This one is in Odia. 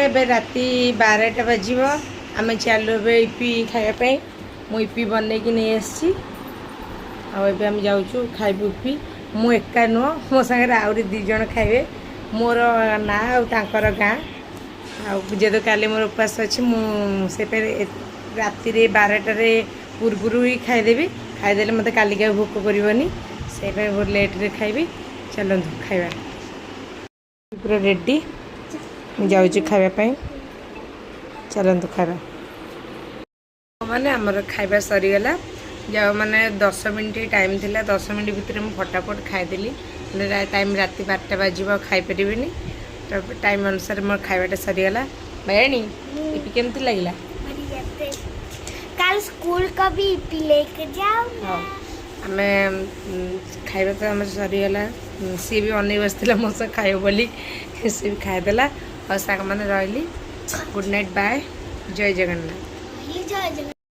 ଏବେ ରାତି 12ଟା ବାଜିବ ଆମେ ଚାଲୁ ଏବେ ଇପି ଖାଇବା ପାଇଁ ମୁଁ ଇପି ବନେଇକି ନେଇ ଆସିଛି ଆଉ ଏବେ ଆମେ ଯାଉଛୁ ଖାଇବୁ ଇପି ମୁଁ ଏକା ନୁହଁ ମୋ ସାଙ୍ଗରେ ଆହୁରି 2 ଜଣ ଖାଇବେ ମୋର ନାଁ ଆଉ ତାଙ୍କର ଗାଁ ଆଉ ଯେହେତୁ କାଲି ମୋର ଉପାସ ଅଛି ମୁଁ ସେ ରାତିରେ 12ଟାରେ ପୂର୍ବରୁ ହିଁ ଖାଇଦେବି ଖାଇଦେଲେ ମୋତେ କାଲିକି ଆଉ ଭୋକ କରିବନି ସେଇପାଇଁ ବହୁତ ଲେଟ୍ରେ ଖାଇବି ଚାଲନ୍ତୁ ଖାଇବା ପୁରା ରେଡ଼ି ଯାଉଛି ଖାଇବା ପାଇଁ ଚାଲନ୍ତୁ ଖାଇବା ମାନେ ଆମର ଖାଇବା ସରିଗଲା ଯାଉ ମାନେ 10 ମିନିଟ୍ ଟାଇମ୍ ଥିଲା 10 ମିନିଟ୍ ଭିତରେ ମୁଁ ଫଟାଫଟ ଖାଇଦେଲି ଟାଇମ୍ ରାତି 12ଟା ବାଜିବ ଆଉ ଖାଇପାରିବିନି ତ ଟାଇମ୍ ଅନୁସାରେ ମୋର ଖାଇବାଟା ସରିଗଲା ଭାଇଆଣୀ ଇପି କେମିତି ଲାଗିଲା कल स्कूल का भी इपी लेके जाओ आमे खाଇବା ତ ଆମର ସରିଗଲା ସିଏ ବି ଅନେଇ ବସିଥିଲା ମୋ ସହ ଖାଇବ ବୋଲି ସିଏ ବି ଖାଇଦେଲା ଆଉ ସାଙ୍ଗମାନେ ରହିଲି ଗୁଡ୍ ନାଇଟ୍ ବାଏ ଜୟ ଜଗନ୍ନାଥ।